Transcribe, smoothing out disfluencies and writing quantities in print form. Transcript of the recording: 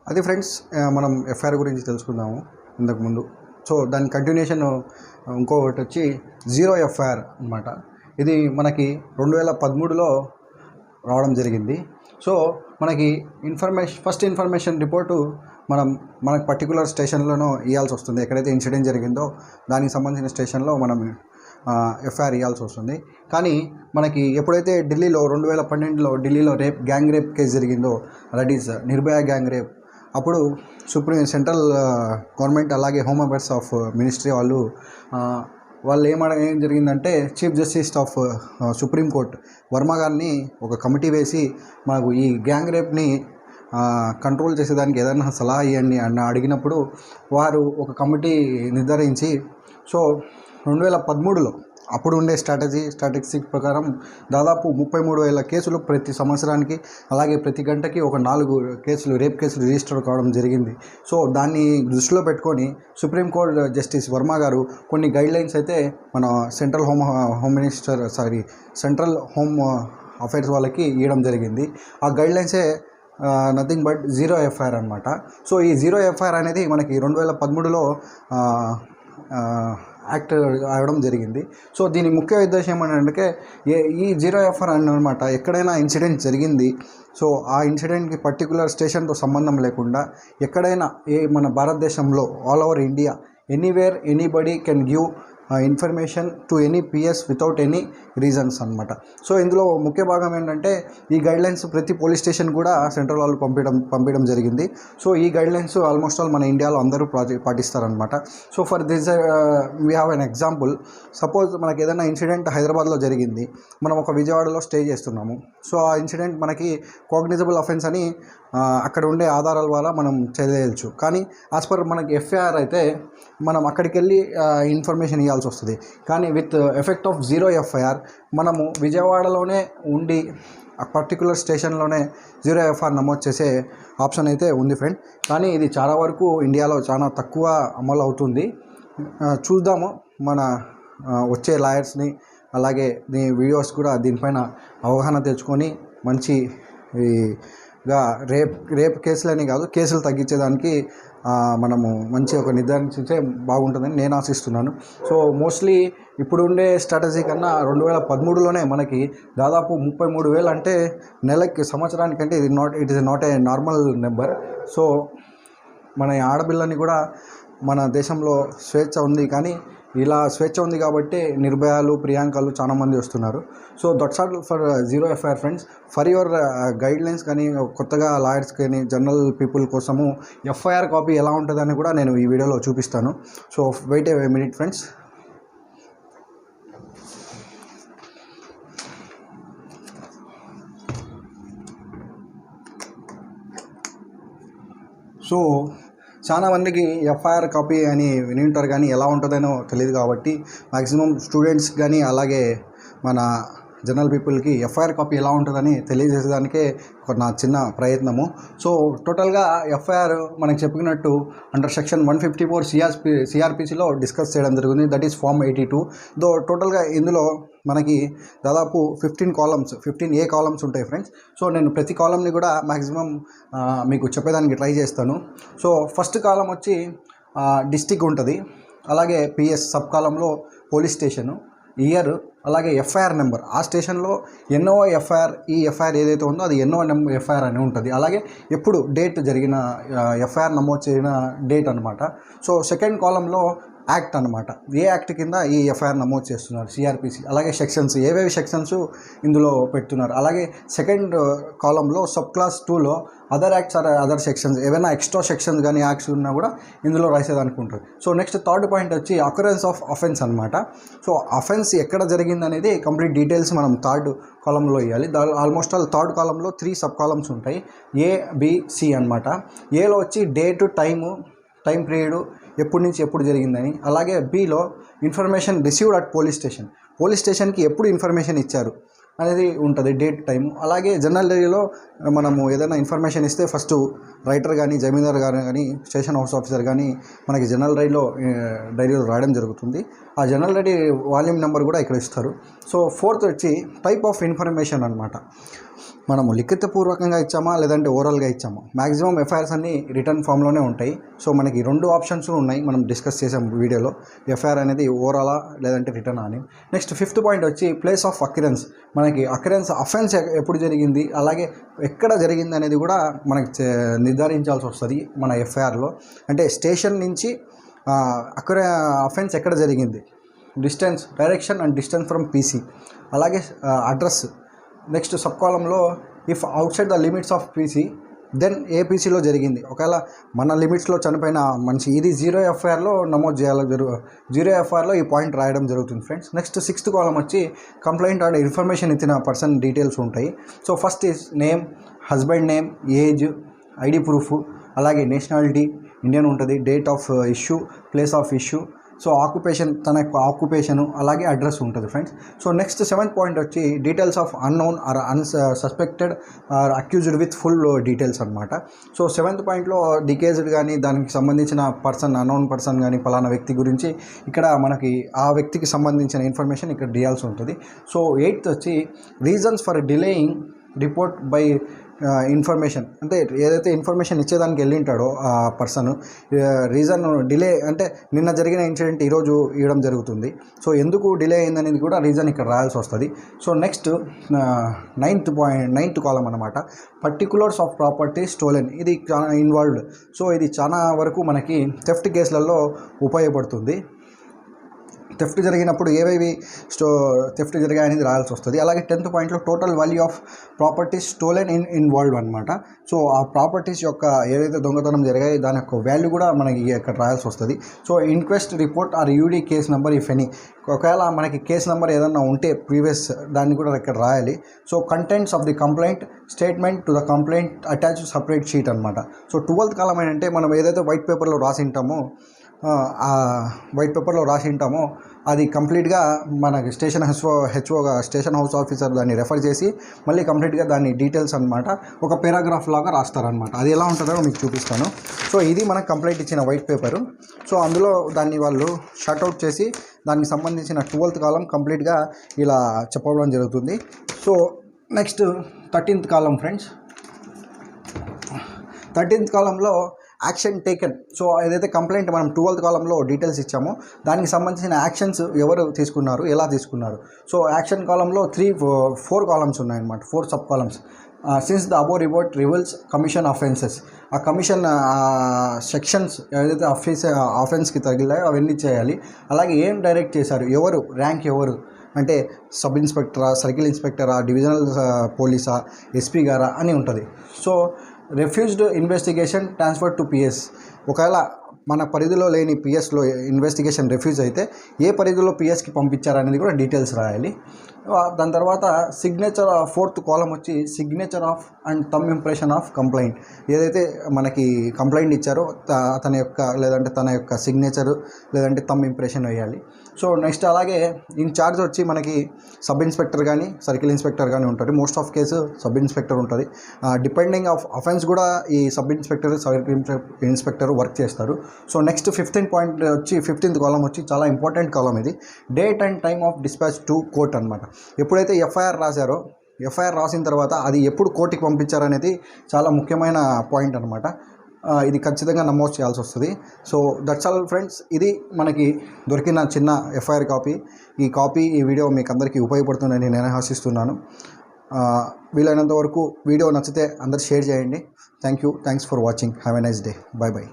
అది ఫ్రెండ్స్ మనం ఎఫ్ఐఆర్ గురించి తెలుసుకుందాము ఇంతకుముందు. సో దాని కంటిన్యూషన్ ఇంకొకటి వచ్చి జీరో ఎఫ్ఐఆర్ అనమాట. ఇది మనకి 2013లో రావడం జరిగింది. సో మనకి ఫస్ట్ ఇన్ఫర్మేషన్ రిపోర్టు మనకు పర్టికులర్ స్టేషన్లోనూ ఇవ్వాల్సి వస్తుంది. ఎక్కడైతే ఇన్సిడెంట్ జరిగిందో దానికి సంబంధించిన స్టేషన్లో మనం ఎఫ్ఐఆర్ ఇవ్వాల్సి వస్తుంది. కానీ మనకి ఎప్పుడైతే ఢిల్లీలో 2012లో ఢిల్లీలో గ్యాంగ్ రేప్ కేసు జరిగిందో, that is Nirbhaya gang rape, అప్పుడు సెంట్రల్ గవర్నమెంట్ అలాగే హోమ్ అఫైర్స్ ఆఫ్ మినిస్ట్రీ వాళ్ళు ఏం జరిగిందంటే chief justice of supreme court Varma గారిని ఒక కమిటీ వేసి మాకు ఈ గ్యాంగ్ రేప్ని కంట్రోల్ చేసేదానికి ఏదైనా సలహా ఇవ్వండి అని అడిగినప్పుడు వారు ఒక కమిటీ నిర్ధారించి సో 2013లో అప్పుడు ఉండే స్టాటిస్టిక్స్ ప్రకారం దాదాపు 33,000 కేసులు ప్రతి సంవత్సరానికి, అలాగే ప్రతి గంటకి ఒక 4 కేసులు రేప్ కేసులు రిజిస్టర్ కావడం జరిగింది. సో దాన్ని దృష్టిలో పెట్టుకొని సుప్రీంకోర్టు జస్టిస్ వర్మ గారు కొన్ని గైడ్లైన్స్ అయితే మన సెంట్రల్ హోమ్ అఫైర్స్ వాళ్ళకి ఇవ్వడం జరిగింది. ఆ గైడ్లైన్సే నథింగ్ బట్ జీరో ఎఫ్ఐఆర్ అనమాట. సో ఈ జీరో ఎఫ్ఐఆర్ అనేది మనకి 2013లో యాక్ట్ అవడం జరిగింది. సో దీని ముఖ్య ఉద్దేశం ఏంటంటే ఈ జీరో ఎఫ్ఐఆర్ అన్నమాట ఎక్కడైనా ఇన్సిడెంట్ జరిగింది, సో ఆ ఇన్సిడెంట్కి పర్టికులర్ స్టేషన్తో సంబంధం లేకుండా ఎక్కడైనా మన భారతదేశంలో all over India anywhere anybody can give information to any PS without any reasons అనమాట. సో ఇందులో ముఖ్య భాగం ఏంటంటే ఈ గైడ్లైన్స్ ప్రతి పోలీస్ స్టేషన్ కూడా సెంట్రల్ వాళ్ళు పంపించడం జరిగింది. సో ఈ గైడ్లైన్స్ ఆల్మోస్ట్ ఆల్ మన ఇండియాలో అందరూ పాటిస్తారనమాట. So for this we have an example. Suppose మనకి ఏదైనా ఇన్సిడెంట్ హైదరాబాద్లో జరిగింది, మనం ఒక విజయవాడలో స్టే చేస్తున్నాము. సో ఆ ఇన్సిడెంట్ మనకి కాగ్నిజబుల్ అఫెన్స్ అని అక్కడ ఉండే ఆధారాల వల్ల మనం చేయవచ్చు. కానీ యాజ్ పర్ మనకి ఎఫ్ఐఆర్ అయితే మనం అక్కడికి వెళ్ళి ఇన్ఫర్మేషన్ ఇవ్వాల్సి వస్తుంది. కానీ with effect of zero FIR మనము విజయవాడలోనే ఉండి ఆ పర్టికులర్ స్టేషన్లోనే జీరో ఎఫ్ఐఆర్ నమోదు చేసే ఆప్షన్ అయితే ఉంది ఫ్రెండ్. కానీ ఇది చాలా వరకు ఇండియాలో చాలా తక్కువ అమలు అవుతుంది. చూద్దాము మన వచ్చే లాయర్స్ని, అలాగే దీని వీడియోస్ కూడా దీనిపైన అవగాహన తెచ్చుకొని మంచిగా రేప్ కేసులని కాదు కేసులు తగ్గించేదానికి మనము మంచి ఒక నిర్ధారించే బాగుంటుందని నేను ఆశిస్తున్నాను. సో మోస్ట్లీ ఇప్పుడు ఉండే స్ట్రాటజీ కన్నా 2013లోనే మనకి దాదాపు 33,000 అంటే నెలకి సంవత్సరానికంటే it is not a normal number. So మన ఆడపిల్లని కూడా మన దేశంలో స్వేచ్ఛ ఉంది, కానీ ఇలా స్వేచ్ఛ ఉంది కాబట్టి నిర్భయాలు ప్రియాంకలు చాలామంది వస్తున్నారు. So that's all for zero FIR friends. For your guidelines కానీ కొత్తగా లాయర్స్ కానీ జనరల్ పీపుల్ కోసము ఎఫ్ఐఆర్ కాపీ ఎలా ఉంటుందని కూడా నేను ఈ వీడియోలో చూపిస్తాను. So wait a minute friends. సో చాలా మందికి ఎఫ్ఐఆర్ కాపీ అని విని ఉంటారు, కానీ ఎలా ఉంటుందనో తెలియదు. కాబట్టి మ్యాక్సిమం స్టూడెంట్స్ కానీ అలాగే మన జనరల్ పీపుల్కి ఎఫ్ఐఆర్ కాపీ ఎలా ఉంటుందని తెలియజేసేదానికే నా చిన్న ప్రయత్నము. సో టోటల్గా ఎఫ్ఐఆర్ మనకు చెప్పినట్టు అండర్ సెక్షన్ 154 CRPCలో డిస్కస్ చేయడం జరిగింది. That is form 82. టోటల్గా ఇందులో మనకి దాదాపు 15A కాలమ్స్ ఉంటాయి ఫ్రెండ్స్. సో నేను ప్రతి కాలంని కూడా మ్యాక్సిమం మీకు చెప్పేదానికి ట్రై చేస్తాను. సో ఫస్ట్ కాలం వచ్చి డిస్టిక్ ఉంటుంది, అలాగే PS సబ్ కాలంలో పోలీస్ స్టేషను, ఇయర్, అలాగే ఎఫ్ఐఆర్ నెంబర్, ఆ స్టేషన్లో ఎన్నో ఎఫ్ఐఆర్, ఈ ఎఫ్ఐఆర్ ఏదైతే ఉందో అది ఎన్నో ఎఫ్ఐఆర్ అని ఉంటుంది. అలాగే ఎప్పుడు డేట్ జరిగిన ఎఫ్ఐఆర్ నమోదు చేసిన డేట్ అనమాట. సో సెకండ్ కాలంలో యాక్ట్ అనమాట, ఏ యాక్ట్ కింద ఈ ఎఫ్ఐఆర్ నమోదు చేస్తున్నారు CRPC, అలాగే సెక్షన్స్ ఏవేవి సెక్షన్స్ ఇందులో పెడుతున్నారు. అలాగే సెకండ్ కాలంలో సబ్ క్లాస్ 2లో other acts or other sections, ఏవైనా ఎక్స్ట్రా సెక్షన్స్ కానీ యాక్ట్స్ ఉన్నా కూడా ఇందులో రాసేదానికి ఉంటుంది. సో నెక్స్ట్ థర్డ్ పాయింట్ వచ్చి అకరెన్స్ ఆఫ్ అఫెన్స్ అనమాట. సో అఫెన్స్ ఎక్కడ జరిగింది అనేది కంప్లీట్ డీటెయిల్స్ మనం థర్డ్ కాలంలో ఇవ్వాలి. ఆల్మోస్ట్ ఆల్ థర్డ్ కాలంలో 3 సబ్ కాలమ్స్ ఉంటాయి, A-B-C అనమాట. ఏలో వచ్చి డేటు, టైం పీరియడ్, ఎప్పటి నుంచి ఎప్పుడు జరిగిందని. అలాగే Bలో ఇన్ఫర్మేషన్ రిసీవ్డ్ అట్ పోలీస్ స్టేషన్కి ఎప్పుడు ఇన్ఫర్మేషన్ ఇచ్చారు అనేది ఉంటుంది, డేట్, టైము. అలాగే జనరల్ డైరీలో మనము ఏదైనా ఇన్ఫర్మేషన్ ఇస్తే ఫస్ట్ రైటర్ కానీ జమీందార్ గారు కానీ స్టేషన్ హౌస్ ఆఫీసర్ కానీ మనకి జనరల్ డైరీలో రాయడం జరుగుతుంది. ఆ జనరల్ డైరీ వాల్యూమ్ నెంబర్ కూడా ఇక్కడ ఇస్తారు. సో ఫోర్త్ వచ్చి టైప్ ఆఫ్ ఇన్ఫర్మేషన్ అనమాట. మనము లిఖితపూర్వకంగా ఇచ్చామా లేదంటే ఓరల్గా ఇచ్చామా. మ్యాక్సిమం ఎఫ్ఐఆర్స్ అన్నీ రిటర్న్ ఫామ్లోనే ఉంటాయి. సో మనకి 2 ఆప్షన్స్ ఉన్నాయి, మనం డిస్కస్ చేసాం వీడియోలో. ఎఫ్ఐఆర్ అనేది ఓరలా లేదంటే రిటర్న్ అని. నెక్స్ట్ 5th పాయింట్ వచ్చి ప్లేస్ ఆఫ్ అక్యురెన్స్. మనకి అఫెన్స్ ఎప్పుడు జరిగింది, అలాగే ఎక్కడ జరిగింది అనేది కూడా మనకి నిర్ధారించాల్సి వస్తుంది మన ఎఫ్ఐఆర్లో. అంటే స్టేషన్ నుంచి అఫెన్స్ ఎక్కడ జరిగింది, distance, direction and distance from PC, అలాగే అడ్రస్. నెక్స్ట్ సబ్ కాలంలో if outside the limits of PC then a పీసీలో జరిగింది. ఒకవేళ మన లిమిట్స్లో చనిపోయిన మనిషి, ఇది 0 FIRలో నమోదు చేయాలి. 0 FIRలో ఈ పాయింట్ రాయడం జరుగుతుంది ఫ్రెండ్స్. నెక్స్ట్ 6th కాలం వచ్చి కంప్లైంట్ ఆర్ ఇన్ఫర్మేషన్ ఇచ్చిన పర్సన్ డీటెయిల్స్ ఉంటాయి. So first is name, husband name, age, ID proof, అలాగే నేషనాలిటీ ఇండియన్ ఉంటుంది, date of issue, place of issue, so occupation, తన యొక్క ఆక్యుపేషను, అలాగే అడ్రస్ ఉంటుంది friends. So next 7th point వచ్చి details of unknown or suspected or accused with full details అనమాట. So 7th పాయింట్లో డికేజ్డ్ కానీ దానికి సంబంధించిన పర్సన్, అన్నోన్ పర్సన్ కానీ పలానా వ్యక్తి గురించి ఇక్కడ మనకి ఆ వ్యక్తికి సంబంధించిన ఇన్ఫర్మేషన్ ఇక్కడ డియాల్సి ఉంటుంది. సో 8th వచ్చి reasons for delaying report by information. అంటే ఏదైతే ఇన్ఫర్మేషన్ ఇచ్చేదానికి వెళ్ళింటాడో ఆ పర్సన్, రీజన్ డిలే అంటే నిన్న జరిగిన ఇన్సిడెంట్ ఈరోజు ఇవ్వడం జరుగుతుంది. సో ఎందుకు డిలే అయిందనేది కూడా రీజన్ ఇక్కడ రాయాల్సి వస్తుంది. సో నెక్స్ట్ 9th కాలం అనమాట, పర్టికులర్స్ ఆఫ్ ప్రాపర్టీ స్టోలెన్. ఇది చాలా ఇన్వాల్వ్డ్. సో ఇది చాలా వరకు మనకి థెఫ్ట్ కేసులలో ఉపయోగపడుతుంది. థెఫ్ట్ జరిగినప్పుడు ఏవేవి థెఫ్ట్ జరిగాయనేది రాయాల్సి వస్తుంది. అలాగే 10th పాయింట్లో total value of properties stolen involve అనమాట. సో ఆ ప్రాపర్టీస్ యొక్క ఏదైతే దొంగతనం జరిగాయో దాని యొక్క వాల్యూ కూడా మనకి ఇక్కడ రాయాల్సి వస్తుంది. So inquest report or UD case number if any. ఒకవేళ మనకి కేసు నెంబర్ ఏదన్నా ఉంటే ప్రీవియస్ దాన్ని కూడా ఇక్కడ రాయాలి. So contents of the complaint, statement to the complaint attach separate sheet అనమాట. సో 12th కాలం ఏంటంటే మనం ఏదైతే వైట్ పేపర్లో రాసింటామో అది కంప్లీట్గా మనకి స్టేషన్ హౌస్ ఆఫీసర్ దాన్ని రెఫర్ చేసి మళ్ళీ కంప్లీట్గా దాన్ని డీటెయిల్స్ అనమాట ఒక పేరాగ్రాఫ్ లాగా రాస్తారనమాట. అది ఎలా ఉంటుందో మీకు చూపిస్తాను. సో ఇది మనకు కంప్లైంట్ ఇచ్చిన వైట్ పేపరు. సో అందులో దాన్ని వాళ్ళు షట్అవుట్ చేసి దానికి సంబంధించిన 12th కాలం కంప్లీట్గా ఇలా చెప్పడం జరుగుతుంది. సో నెక్స్ట్ 13th కాలం ఫ్రెండ్స్. 13th కాలంలో యాక్షన్ టేకెన్. సో ఏదైతే కంప్లైంట్ మనం 12th కాలంలో డీటెయిల్స్ ఇచ్చామో దానికి సంబంధించిన యాక్షన్స్ ఎవరు తీసుకున్నారు, ఎలా తీసుకున్నారు. సో యాక్షన్ కాలంలో 4 కాలమ్స్ ఉన్నాయన్నమాట, 4 sub columns. Since the above report reveals commission offences. ఆ కమిషన్ సెక్షన్స్ ఏదైతే ఆఫెన్స్కి తగిలాయో అవన్నీ చేయాలి. అలాగే ఏం డైరెక్ట్ చేశారు, ఎవరు, ర్యాంక్ ఎవరు అంటే సబ్ ఇన్స్పెక్టరా, సర్కిల్ ఇన్స్పెక్టరా, డివిజనల్ పోలీసా, ఎస్పీ గారా అని ఉంటుంది. So refused investigation transfer to PS. ఒకవేళ మన పరిధిలో లేని పిఎస్లో ఇన్వెస్టిగేషన్ రిఫ్యూజ్ అయితే ఏ పరిధిలో పిఎస్కి పంపించారనేది కూడా డీటెయిల్స్ రాయాలి. దాని తర్వాత సిగ్నేచర్ 4th కాలం వచ్చి signature of and thumb impression of complaint. ఏదైతే మనకి కంప్లైంట్ ఇచ్చారో అతని యొక్క లేదంటే తన యొక్క సిగ్నేచరు లేదంటే థంబ్ ఇంప్రెషన్ వేయాలి. సో నెక్స్ట్ అలాగే ఇన్ఛార్జ్ వచ్చి మనకి సబ్ ఇన్స్పెక్టర్ కానీ సర్కిల్ ఇన్స్పెక్టర్ కానీ ఉంటుంది. Most of case sub inspector ఉంటుంది. డిపెండింగ్ ఆఫ్ అఫెన్స్ కూడా ఈ sub inspector, circle inspector work చేస్తారు. సో నెక్స్ట్ 15th పాయింట్ వచ్చి 15th కాలం వచ్చి చాలా ఇంపార్టెంట్ కాలం ఇది. Date and time of dispatch to court అనమాట. ఎప్పుడైతే ఎఫ్ఐఆర్ రాశారో ఎఫ్ఐఆర్ రాసిన తర్వాత అది ఎప్పుడు కోర్టుకి పంపించారనేది చాలా ముఖ్యమైన పాయింట్ అనమాట. ఇది ఖచ్చితంగా నమోదు చేయాల్సి వస్తుంది. So that's all friends. ఇది మనకి దొరికిన చిన్న ఎఫ్ఐఆర్ కాపీ. ఈ వీడియో మీకు అందరికీ ఉపయోగపడుతుందని నేను ఆశిస్తున్నాను. వీలైనంత వరకు వీడియో నచ్చితే అందరు షేర్ చేయండి. Thanks for watching. Have a nice day. By.